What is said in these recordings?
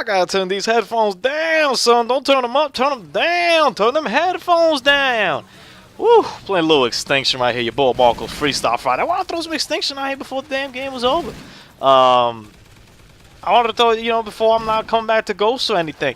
I gotta turn these headphones down, son. Don't turn them up, turn them down. Turn them headphones down. Woo, playing a little Extinction right here. Your boy Marcos Freestyle Friday. I want to throw some Extinction out here before the damn game was over. I wanted to throw, before I'm not coming back to Ghost or anything.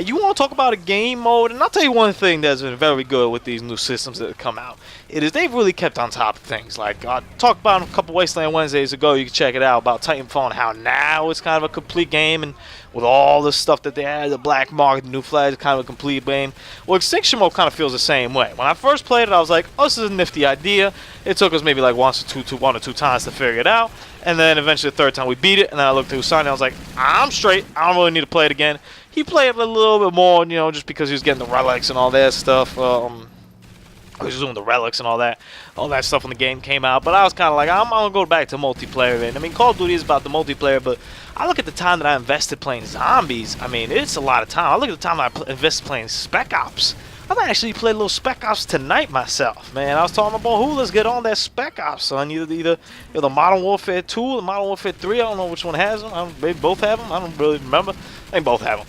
You want to talk about a game mode, and I'll tell you one thing that's been very good with these new systems that have come out. It is they've really kept on top of things. Like I talked about a couple Wasteland Wednesdays ago, you can check it out, about Titanfall and how now it's kind of a complete game, and with all the stuff that they had, the black market, the new flag, it's kind of a complete game. Well, Extinction mode kind of feels the same way. When I first played it, I was like, oh, this is a nifty idea. It took us maybe like one or two times to figure it out, and then eventually the third time we beat it, and then I looked at Usani and I was like, I'm straight. I don't really need to play it again. He played it a little bit more, just because he was getting the relics and all that stuff. He was doing the relics and all that stuff when the game came out. But I was kind of like, I'm gonna go back to multiplayer. And I mean, Call of Duty is about the multiplayer, but I look at the time that I invested playing zombies. I mean, it's a lot of time. I look at the time I invested playing Spec Ops. I might actually play a little Spec Ops tonight myself, man. I was talking about who, let's get on that Spec Ops, son. Either the Modern Warfare 2 or the Modern Warfare 3. I don't know which one has them. Maybe both have them. I don't really remember. I think both have them.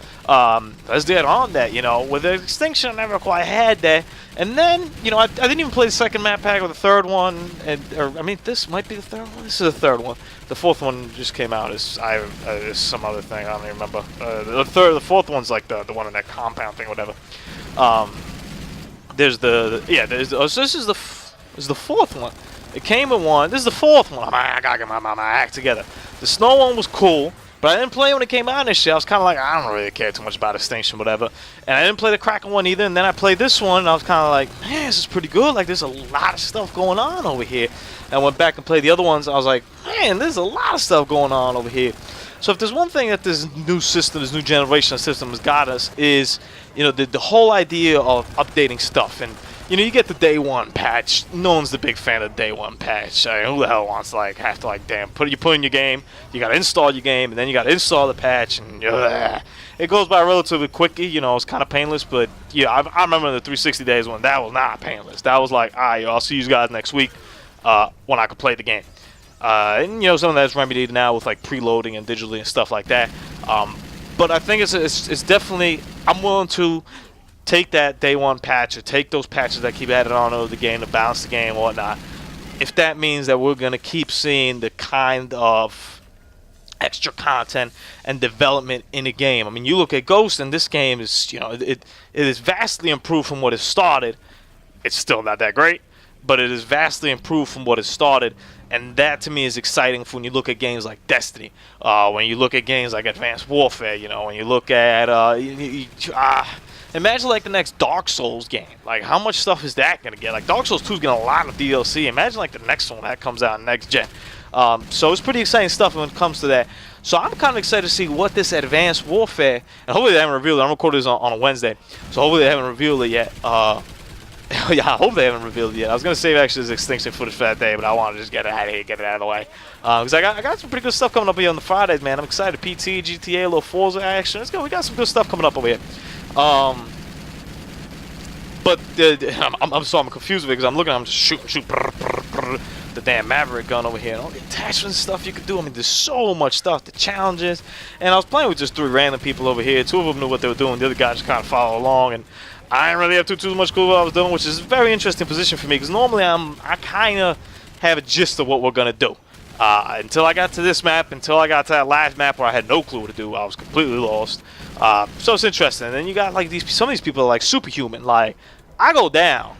Let's get on that, With the Extinction, I never quite had that. And then, I didn't even play the second map pack or the third one. I mean, this might be the third one. This is the third one. The fourth one just came out. It's some other thing. I don't even remember. The fourth one's like the one in that compound thing, whatever. There's so this is the fourth one. It came with one. This is the fourth one. I gotta get my act together. The snow one was cool, but I didn't play when it came out initially. I was kind of like, I don't really care too much about Extinction, whatever. And I didn't play the Kraken one either. And then I played this one, and I was kind of like, man, this is pretty good. Like, there's a lot of stuff going on over here. And I went back and played the other ones. I was like, man, there's a lot of stuff going on over here. So if there's one thing that this new system, this new generation of system has got us is, the whole idea of updating stuff. And, you get the day one patch. No one's the big fan of the day one patch. I mean, who the hell wants to, have to, put in your game. You got to install your game, and then you got to install the patch. And it goes by relatively quickly. It's kind of painless. But, yeah, I remember the 360 days when that was not painless. That was like, all right, I'll see you guys next week when I can play the game. And some of that's remedied now with preloading and digitally and stuff like that. But I think it's definitely, I'm willing to take that day one patch or take those patches that keep added on over the game to balance the game and whatnot. If that means that we're gonna keep seeing the kind of extra content and development in the game. I mean, you look at Ghost, and this game is, it is vastly improved from what it started. It's still not that great, but it is vastly improved from what it started. And that, to me, is exciting when you look at games like Destiny. When you look at games like Advanced Warfare, when you look at... imagine, the next Dark Souls game. How much stuff is that going to get? Dark Souls 2 is getting a lot of DLC. Imagine, the next one that comes out next gen. So it's pretty exciting stuff when it comes to that. So I'm kind of excited to see what this Advanced Warfare... And hopefully they haven't revealed it. I'm recording this on a Wednesday. So hopefully they haven't revealed it yet. Yeah, I hope they haven't revealed it yet. I was going to save actually this Extinction footage for that day, but I want to just get it out of here, get it out of the way. Because I got some pretty good stuff coming up here on the Fridays, man. I'm excited. PT, GTA, a little Forza action. Let's go. We got some good stuff coming up over here. But I'm confused with it because I'm looking, I'm just shoot the damn Maverick gun over here. And all the attachments and stuff you could do. I mean, there's so much stuff, the challenges. And I was playing with just 3 random people over here. 2 of them knew what they were doing. The other guy just kind of followed along. And I didn't really have too much clue what I was doing, which is a very interesting position for me because normally I kind of have a gist of what we're going to do. Until I got to this map, until I got to that last map where I had no clue what to do, I was completely lost. So it's interesting. And then you got some of these people are superhuman. I go down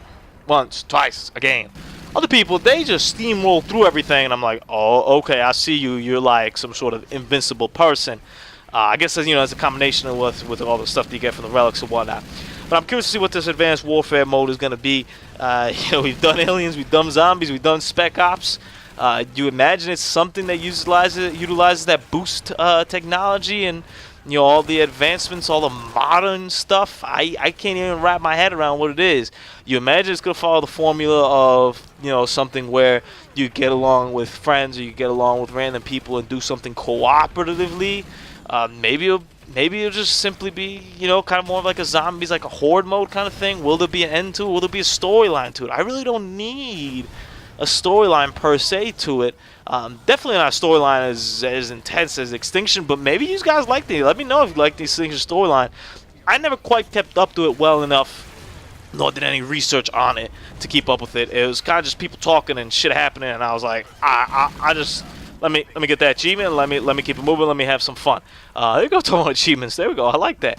once, twice a game. Other people, they just steamroll through everything, and I'm like, oh, okay, I see you. You're some sort of invincible person. I guess it's a combination with all the stuff that you get from the relics and whatnot. But I'm curious to see what this Advanced Warfare mode is going to be. We've done Aliens, we've done Zombies, we've done Spec Ops. Do you imagine it's something that utilizes that boost technology and all the advancements, all the modern stuff? I can't even wrap my head around what it is. You imagine it's going to follow the formula of something where you get along with friends or you get along with random people and do something cooperatively. Maybe it'll just simply be, kind of more like a zombies, like a horde mode kind of thing. Will there be an end to it? Will there be a storyline to it? I really don't need a storyline per se to it. Definitely not a storyline as intense as Extinction, but maybe you guys like it. Let me know if you like the Extinction storyline. I never quite kept up to it well enough, nor did any research on it to keep up with it. It was kind of just people talking and shit happening, and I was like, I just let me get that achievement. Let me keep it moving. Let me have some fun. There we go, talking about achievements. There we go. I like that.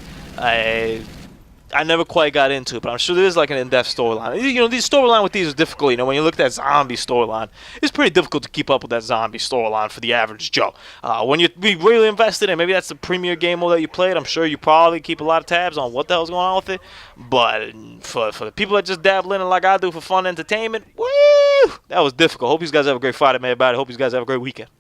I never quite got into it, but I'm sure there is like an in-depth storyline. You know, the storyline with these is difficult. You know, when you look at that zombie storyline, it's pretty difficult to keep up with that zombie storyline for the average Joe. When you be really invested in, maybe that's the premier game mode that you played, I'm sure you probably keep a lot of tabs on what the hell's going on with it. But for the people that just dabble in it like I do for fun entertainment, woo, that was difficult. Hope you guys have a great Friday, man. Everybody. Hope you guys have a great weekend.